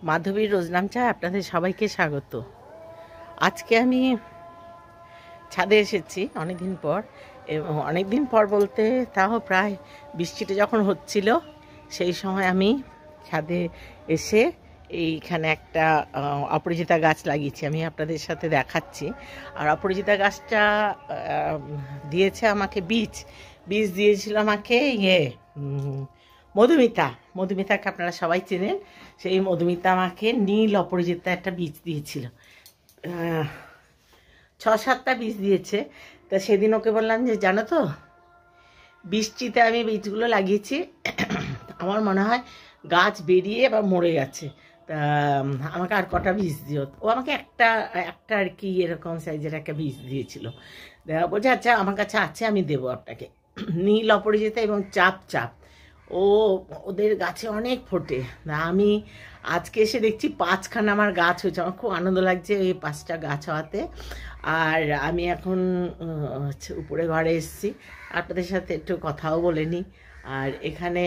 মাধবীর রোজনাম চায় আপনাদের সবাইকে স্বাগত। আজকে আমি ছাদে এসেছি অনেকদিন পর, এবং অনেকদিন পর বলতে তাও প্রায় বৃষ্টিটা যখন হচ্ছিল সেই সময় আমি ছাদে এসে এইখানে একটা অপরাজিতা গাছ লাগিয়েছি। আমি আপনাদের সাথে দেখাচ্ছি। আর অপরাজিতা গাছটা দিয়েছে আমাকে বীজ দিয়েছিল আমাকে মধুমিতাকে আপনারা সবাই চেনেন। সেই মধুমিতা আমাকে নীল অপরাজিতা একটা বীজ দিয়েছিল, 6-7টা বীজ দিয়েছে। তা সেদিন ওকে বললাম যে জানো তো, বৃষ্টিতে আমি বীজগুলো লাগিয়েছি, আমার মনে হয় গাছ বেরিয়ে বা মরে গেছে, তা আমাকে আর কটা বীজ দিও। ও আমাকে একটা আর কি এরকম সাইজের একটা বীজ দিয়েছিল। বলছে আচ্ছা আমার কাছে আছে, আমি দেবো আপনাকে। নীল অপরাজিতা এবং চাপ ওদের গাছে অনেক ফোটে। আমি আজকে এসে দেখছি 5খানা আমার গাছ হয়েছে। আমার খুব আনন্দ লাগছে এই 5টা গাছ হওয়াতে। আর আমি এখন উপরে ঘরে এসেছি, আপনাদের সাথে একটু কথাও বলে নিই। আর এখানে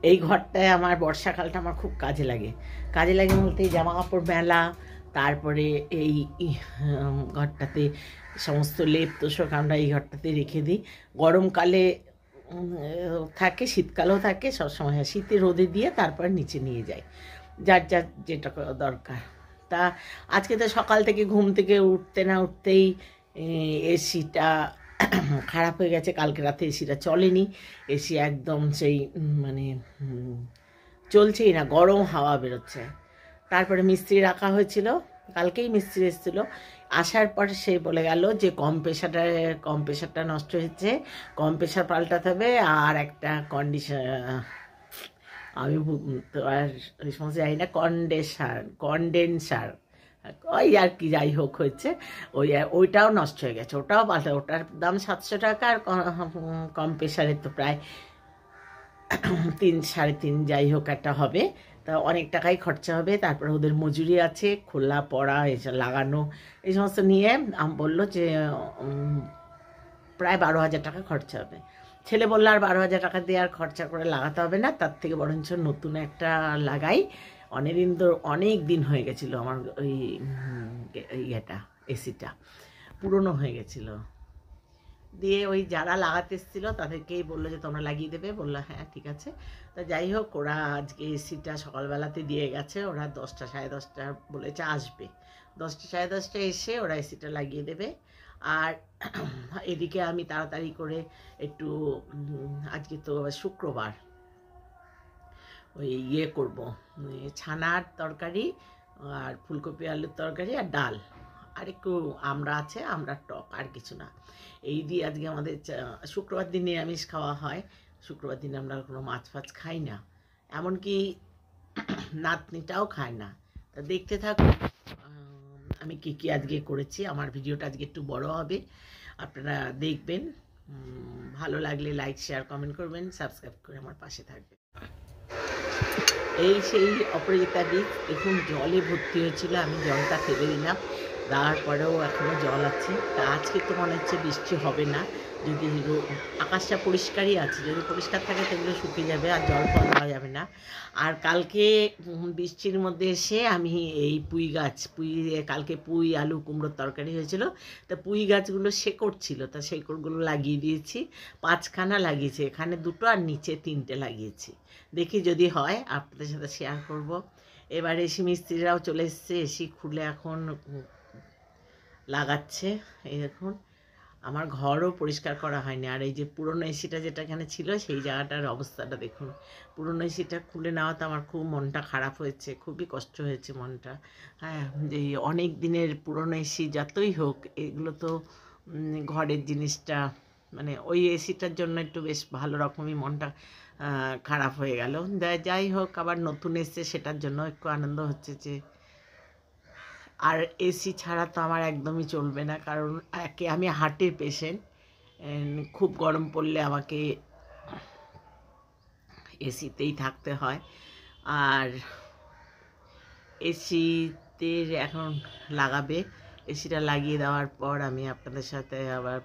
এই ঘরটায় আমার বর্ষাকালটা আমার খুব কাজে লাগে বলতে জামা কাপড় মেলা, তারপরে এই ঘরটাতে সমস্ত লেপ তোষক আমরা এই ঘরটাতে রেখে দিই। গরমকালে থাকে, শীতকালেও থাকে, সবসময় শীতে রোদে দিয়ে তারপর নিচে নিয়ে যাই, যার যেটা দরকার। তা আজকে তো সকাল থেকে ঘুম থেকে উঠতে না উঠতেই এসিটা খারাপ হয়ে গেছে। কালকে রাতে এসিটা চলেনি, এসি একদম সেই মানে চলছেই না, গরম হাওয়া বেরোচ্ছে। তারপরে মিস্ত্রি রাখা হয়েছিল, কালকেই মিস্ত্রি এসেছিলো। আসার পর সে বলে গেল যে কম্প্রেসারটা নষ্ট হয়েছে, কম্প্রেসার পাল্টাতে হবে, আর একটা আমি তো আর ওই সমস্ত জানি না, কন্ডেনসার ওই আর কি যাই হোক হয়েছে, ওইটাও নষ্ট হয়ে গেছে, ওটাও পাল্টা। ওটার দাম 700 টাকা, আর কম্প্রেসারের তো প্রায় 3-3.5 যাই হোক একটা হবে। তা অনেক টাকাই খরচা হবে। তারপরে ওদের মজুরি আছে, খোলা পড়া এসব লাগানো এই সমস্ত নিয়ে বললো যে প্রায় 12,000 টাকা খরচা হবে। ছেলে বললো আর 12,000 টাকা দিয়ে আর খরচা করে লাগাতে হবে না, তার থেকে বরঞ্চ নতুন একটা লাগাই। অনেক দিন হয়ে গেছিলো আমার ওই এসিটা পুরনো হয়ে গেছিলো। দিয়ে ওই যারা লাগাতে এসেছিলো তাদেরকেই বললো যে তোমরা লাগিয়ে দেবে, বললো হ্যাঁ ঠিক আছে। তা যাই হোক, ওরা আজকে এসিটা সকালবেলাতে দিয়ে গেছে। ওরা 10টা 10:30 বলেছে আসবে, 10টা 10:30 এসে ওরা এসিটা লাগিয়ে দেবে। আর এদিকে আমি তাড়াতাড়ি করে একটু আজকে তো শুক্রবার, ওই করবো, ছানার তরকারি আর ফুলকপি আলুর তরকারি আর ডাল, আর একটু আমরা আছে, আমরা টক, আর কিছু না। এই দিয়ে আজকে আমাদের শুক্রবার দিন নিরামিষ খাওয়া হয়। শুক্রবার দিনে আমরা কোনো মাছ ফাছ খাই না, এমনকি নাতনিটাও খায় না। তা দেখতে থাকুন আমি কি আজকে করেছি। আমার ভিডিওটা আজকে একটু বড় হবে, আপনারা দেখবেন। ভালো লাগলে লাইক শেয়ার কমেন্ট করবেন, সাবস্ক্রাইব করে আমার পাশে থাকবেন। এই সেই অপরাজিতা বীজ দেখুন জলে ভর্তি হয়েছিল, আমি জলটা ফেলে দিলাম, দেওয়ার পরেও এখনও জল আছে। তা আজকে তো মনে হচ্ছে বৃষ্টি হবে না, যদি আকাশটা পরিষ্কারই আছে, যদি পরিষ্কার থাকে সেগুলো শুকিয়ে যাবে আর জল ফল দেওয়া যাবে না। আর কালকে বৃষ্টির মধ্যে এসে আমি এই কালকে পুঁই আলু কুমড়োর তরকারি হয়েছিল, তা পুঁই গাছগুলো শেকড় ছিল, তা শেকড়গুলো লাগিয়ে দিয়েছি। 5খানা লাগিয়েছি, এখানে 2টো আর নিচে 3টে লাগিয়েছি। দেখি যদি হয় আপনাদের সাথে শেয়ার করব। এবার এসি মিস্ত্রিরাও চলে এসছে, এসি খুলে এখন লাগাচ্ছে। এই দেখুন আমার ঘরও পরিষ্কার করা হয়নি। আর এই যে পুরনো এসিটা যেটা এখানে ছিল সেই জায়গাটার অবস্থাটা দেখুন। পুরনো এসিটা খুলে নেওয়াতে আমার খুব মনটা খারাপ হয়েছে, খুবই কষ্ট হয়েছে মনটা। হ্যাঁ, যে অনেক দিনের পুরনো এসি যতই হোক, এগুলো তো ঘরের জিনিসটা, মানে ওই এসিটার জন্য একটু বেশ ভালো রকমই মনটা খারাপ হয়ে গেল। যাই হোক, আবার নতুন এসছে সেটার জন্য একটু আনন্দ হচ্ছে। যে আর এসি ছাড়া তো আমার একদমই চলবে না, কারণ আমি হার্টের পেশেন্ট। খুব গরম পড়লে আমাকে এসিতেই থাকতে হয়। আর এসিতে এখন লাগাবে, এসিটা লাগিয়ে দেওয়ার পর আমি আপনাদের সাথে আবার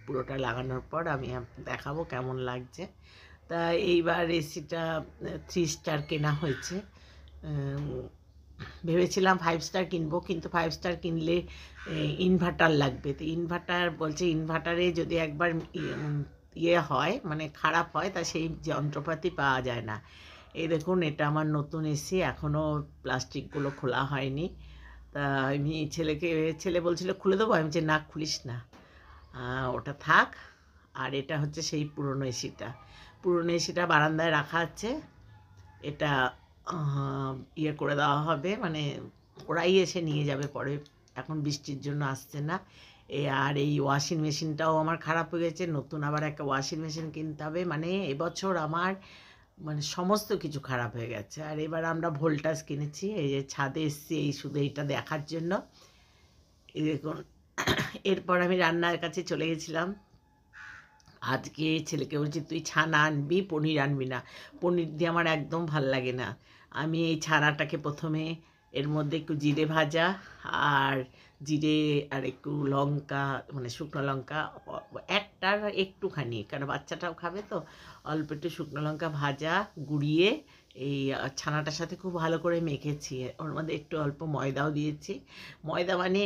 পুরোটা লাগানোর পর আমি দেখাবো কেমন লাগছে। তা এইবার এসিটা 3 স্টার কেনা হয়েছে। ভেবেছিলাম 5 স্টার কিনবো, কিন্তু 5 স্টার কিনলে ইনভার্টার লাগবে। তো ইনভার্টার বলছে ইনভার্টারে যদি একবার ইয়ে হয়, মানে খারাপ হয়, তা সেই যন্ত্রপাতি পাওয়া যায় না। এই দেখুন, এটা আমার নতুন এসি, এখনও প্লাস্টিকগুলো খোলা হয়নি। তা আমি ছেলে বলছিল খুলে দেবো, আমি যে না, খুলিস না, ওটা থাক। আর এটা হচ্ছে সেই পুরনো এসিটা বারান্দায় রাখা আছে। এটা ইয়ে করে দেওয়া হবে, মানে ওরাই এসে নিয়ে যাবে পরে, এখন বৃষ্টির জন্য আসছে না। আর এই ওয়াশিং মেশিনটাও আমার খারাপ হয়ে গেছে, নতুন আবার একটা ওয়াশিং মেশিন কিনতে হবে। মানে এবছর আমার মানে সমস্ত কিছু খারাপ হয়ে গেছে। আর এবার আমরা ভোল্টাস কিনেছি, এই যে ছাদে এসছি এই শুধু এইটা দেখার জন্য। এই দেখুন, এরপর আমি রান্নার কাছে চলে গেছিলাম। আজকে ছেলেকে বলছি তুই ছানা আনবি, পনির আনবি না। পনির দিয়ে আমার একদম ভাল লাগে না। আমি এই ছানাটাকে প্রথমে এর মধ্যে একটু জিরে ভাজা আর জিরে আর একটু লঙ্কা, মানে শুকনো লঙ্কা একটার একটুখানি, কারণ বাচ্চাটাও খাবে, তো অল্প একটু শুকনো লঙ্কা ভাজা গুঁড়িয়ে এই ছানাটার সাথে খুব ভালো করে মেখেছি। ওর মধ্যে একটু অল্প ময়দাও দিয়েছি। ময়দা মানে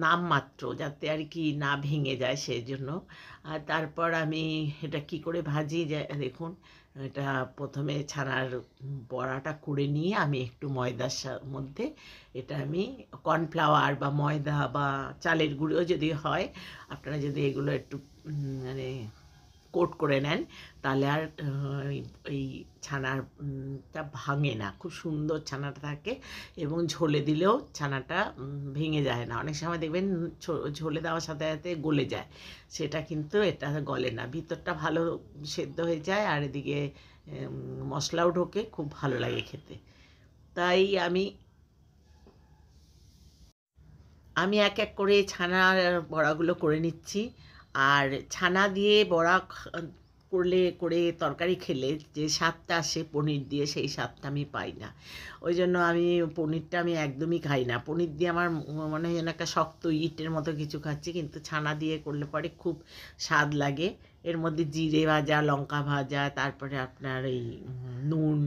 নামমাত্র, যাতে আর কি না ভেঙে যায় সেই জন্য। আর তারপর আমি এটা কি করে ভাজি, যে দেখুন, এটা প্রথমে ছানার বড়াটা করে নিয়ে আমি একটু ময়দার মধ্যে এটা আমি কর্নফ্লাওয়ার বা ময়দা বা চালের গুঁড়ো যদি হয়, আপনারা যদি এগুলো একটু মানে কোট করে নেন, তাহলে আর এই ছানাটা ভাঙে না, খুব সুন্দর ছানাটা থাকে। এবং ঝোলে দিলেও ছানাটা ভেঙে যায় না। অনেক সময় দেখবেন ঝোলে দেওয়ার সাথে সাথে গলে যায়, সেটা কিন্তু এটা গলে না, ভিতরটা ভালো সেদ্ধ হয়ে যায়, আর এদিকে মশলাও ঢোকে, খুব ভালো লাগে খেতে। তাই আমি এক এক করে ছানার বড়াগুলো করে নিচ্ছি। আর ছানা দিয়ে বড়া করে তরকারি খেলে যে স্বাদটা আসে পনির দিয়ে, সেই স্বাদটা আমি পাই না। ওই জন্য পনিরটা আমি একদমই খাই না। পনির দিয়ে আমার মনে হয় যেন একটা শক্ত ইটের মতো কিছু খাচ্ছি, কিন্তু ছানা দিয়ে করলে পরে খুব স্বাদ লাগে। এর মধ্যে জিরে ভাজা, লঙ্কা ভাজা, তারপরে আপনার এই নুন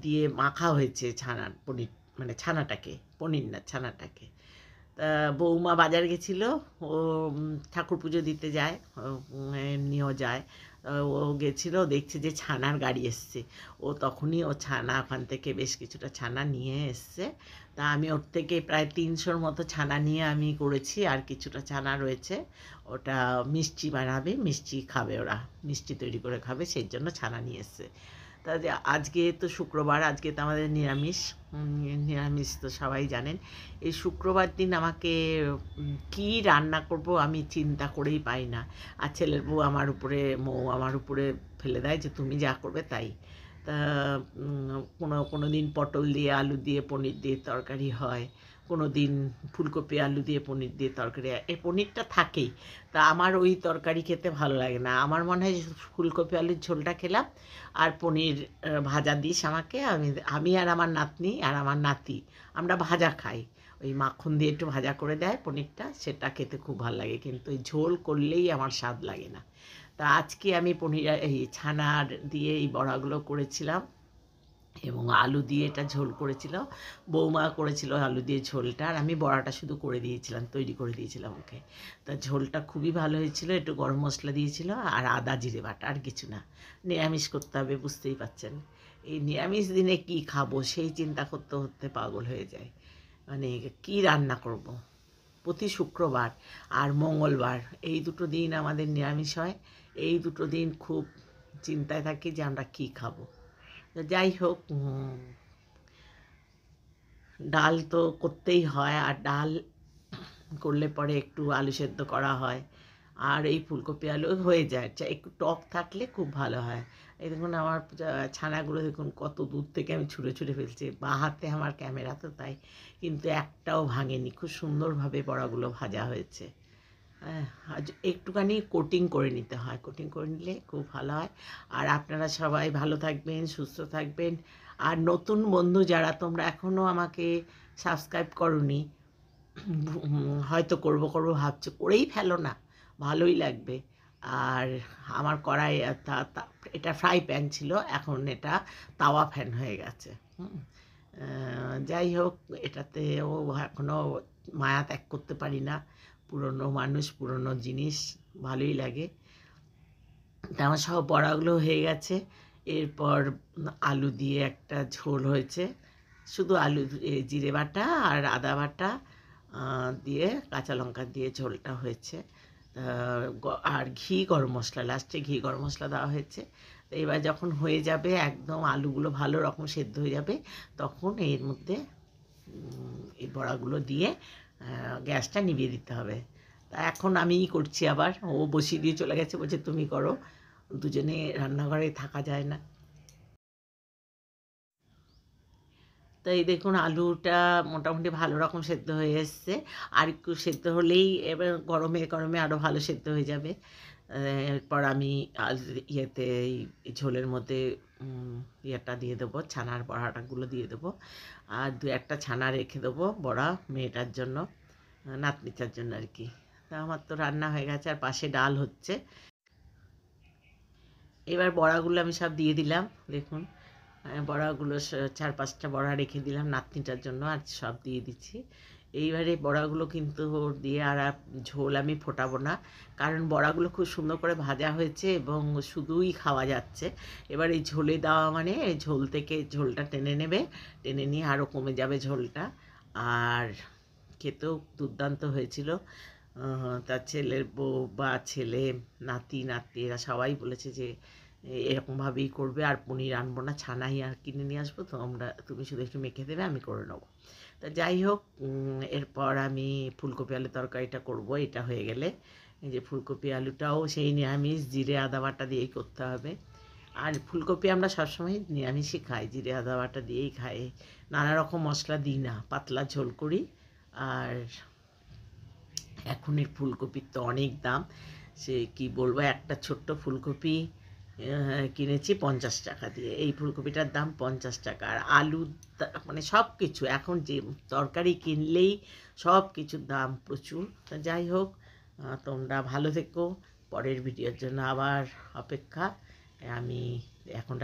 দিয়ে মাখা হয়েছে পনির, মানে পনির না, ছানাটাকে। তা বৌমা বাজার গেছিলো, ও ঠাকুর পুজো দিতে যায়, এমনিও যায়। ও গেছিলো, দেখছে যে ছানার গাড়ি এসছে, ও তখনই ছানা ওখান থেকে বেশ কিছুটা ছানা নিয়ে এসছে। তা আমি ওর থেকে প্রায় 300-র মতো ছানা নিয়ে আমি করেছি, আর কিছুটা ছানা রয়েছে, ওটা মিষ্টি বানাবে, মিষ্টি খাবে, ওরা মিষ্টি তৈরি করে খাবে, সেই জন্য ছানা নিয়ে এসছে। তা আজকে তো শুক্রবার, আজকে তো আমাদের নিরামিষ তো সবাই জানেন। এই শুক্রবার দিন আমাকে কি রান্না করব আমি চিন্তা করেই পাই না। আর ছেলের বউ আমার উপরে ফেলে দেয় যে তুমি যা করবে তাই। তা কোনো দিন পটল দিয়ে আলু দিয়ে পনির দিয়ে তরকারি হয়, কোনো দিন ফুলকপি আলু দিয়ে পনির দিয়ে তরকারি হয়, এই পনিরটা থাকেই। তা আমার ওই তরকারি খেতে ভালো লাগে না। আমার মনে হয় ফুলকপি আলুর ঝোলটা খেলাম, আর পনির ভাজা দিস আমাকে, আমি আর আমার নাতনি আর আমার নাতি আমরা ভাজা খাই। ওই মাখন দিয়ে একটু ভাজা করে দেয় পনিরটা, সেটা খেতে খুব ভালো লাগে, কিন্তু ওই ঝোল করলেই আমার স্বাদ লাগে না। তা আজকে আমি এই ছানার দিয়ে এই বড়াগুলো করেছিলাম, এবং আলু দিয়ে এটা ঝোল করেছিল, বৌমা করেছিল আলু দিয়ে ঝোলটা, আর আমি বড়াটা শুধু তৈরি করে দিয়েছিলাম ওকে। তা ঝোলটা খুবই ভালো হয়েছিল, একটু গরম মশলা দিয়েছিল আর আদা জিরে বাটা, আর কিছু না। নিরামিষ করতে হবে, বুঝতেই পারছেন। এই নিরামিষ দিনে কি খাবো সেই চিন্তা করতে করতে পাগল হয়ে যায়। মানে কি রান্না করব। প্রতি শুক্রবার আর মঙ্গলবার এই দুটো দিন আমাদের নিরামিষ হয়। এই দুটো দিন খুব চিন্তায় থাকি যে আমরা কি খাবো। যাই হোক, ডাল তো করতেই হয়, আর ডাল করলে পরে একটু আলু সেদ্ধ করা হয়, আর এই ফুলকপি আলু হয়ে যায়, একটু টক থাকলে খুব ভালো হয়। এই দেখুন আমার ছানাগুলো দেখুন কত দূর থেকে আমি ছুঁড়ে ছুঁড়ে ফেলছি, বাঁ হাতে আমার ক্যামেরা তো তাই, কিন্তু একটাও ভাঙেনি, খুব সুন্দরভাবে বড়াগুলো ভাজা হয়েছে। হ্যাঁ, একটুখানি কোটিং করে নিতে হয়, কোটিং করে নিলে খুব ভালো হয়। আর আপনারা সবাই ভালো থাকবেন, সুস্থ থাকবেন। আর নতুন বন্ধু যারা, তোমরা এখনও আমাকে সাবস্ক্রাইব করোনি, হয়তো করবো ভাবছো, করেই ফেলো না, ভালোই লাগবে। আর আমার কড়াই এটা ফ্রাই প্যান ছিল, এখন এটা তাওয়া ফ্যান হয়ে গেছে। যাই হোক, এটাতেও এখনও মায়া ত্যাগ করতে পারি না। পুরনো মানুষ, পুরনো জিনিস ভালোই লাগে। তা আমার সব বড়াগুলো হয়ে গেছে। এরপর আলু দিয়ে একটা ঝোল হয়েছে, শুধু আলু জিরে বাটা আর আদা বাটা দিয়ে কাঁচা লঙ্কা দিয়ে ঝোলটা হয়েছে। আর ঘি গরম মশলা, লাস্টে ঘি গরম মশলা দেওয়া হয়েছে। তো এবার যখন হয়ে যাবে, একদম আলুগুলো ভালো রকম সেদ্ধ হয়ে যাবে, তখন এর মধ্যে এই বড়াগুলো দিয়ে গ্যাসটা নিভিয়ে দিতে হবে। তা এখন আমিই করছি, আবার ও বসিয়ে দিয়ে চলে গেছে, বলছে তুমি করো, দুজনে রান্নাঘরে থাকা যায় না। তো এই দেখুন আলুটা মোটামুটি ভালো রকম সেদ্ধ হয়ে এসছে, আর একটু সেদ্ধ হলেই এবার গরমে গরমে আরও ভালো সেদ্ধ হয়ে যাবে। এরপর আমি ইয়েতে এই ঝোলের মধ্যে ইয়েটা দিয়ে দেবো, ছানার বড়াটাগুলো দিয়ে দেবো, আর দু একটা ছানা রেখে দেবো বড়া মেয়েটার জন্য, নাতনিটার জন্য আর কি। তা আমার তো রান্না হয়ে গেছে, আর পাশে ডাল হচ্ছে। এবার বড়াগুলো আমি সব দিয়ে দিলাম, দেখুন বড়াগুলো 4-5টা বড়া রেখে দিলাম নাতনিটার জন্য, আর সব দিয়ে দিচ্ছি। এইবারে বড়াগুলো কিন্তু দিয়ে আর ঝোল আমি ফোটাবো না, কারণ বড়াগুলো খুব সুন্দর করে ভাজা হয়েছে এবং শুধুই খাওয়া যাচ্ছে। এবার এই ঝোলে দেওয়া মানে এই ঝোল থেকে ঝোলটা টেনে নেবে, টেনে নিয়ে আরও কমে যাবে ঝোলটা। আর খেতেও দুর্দান্ত হয়েছিল। তার ছেলের বউ বা ছেলে, নাতি নাতনি এরা সবাই বলেছে যে এরকমভাবেই করবে, আর পনির আনবো না, ছানাই আর কিনে নিয়ে আসবো, তো তুমি শুধু একটু মেখে দেবে, আমি করে নেবো। তা যাই হোক, এরপর আমি ফুলকপি আলু তরকারিটা করব। এটা হয়ে গেলে এই যে ফুলকপি আলুটাও সেই নিরামিষ, জিরে আদা বাটা দিয়েই করতে হবে। আর ফুলকপি আমরা সবসময় নিরামিষই খাই, জিরে আদা বাটা দিয়েই খাই, নানা রকম মশলা দিই না, পাতলা ঝোল করি। আর এখনের ফুলকপির তো অনেক দাম, সে কি বলবো, একটা ছোট্ট ফুলকপি কিনেছি 50 টাকা দিয়ে, এই ফুলকপিটার দাম 50 টাকা। আর আলু মানে সব কিছু এখন যে তরকারি কিনলেই সব কিছুর দাম প্রচুর। তা যাই হোক, তোমরা ভালো থেকো, পরের ভিডিওর জন্য আবার অপেক্ষা। আমি এখন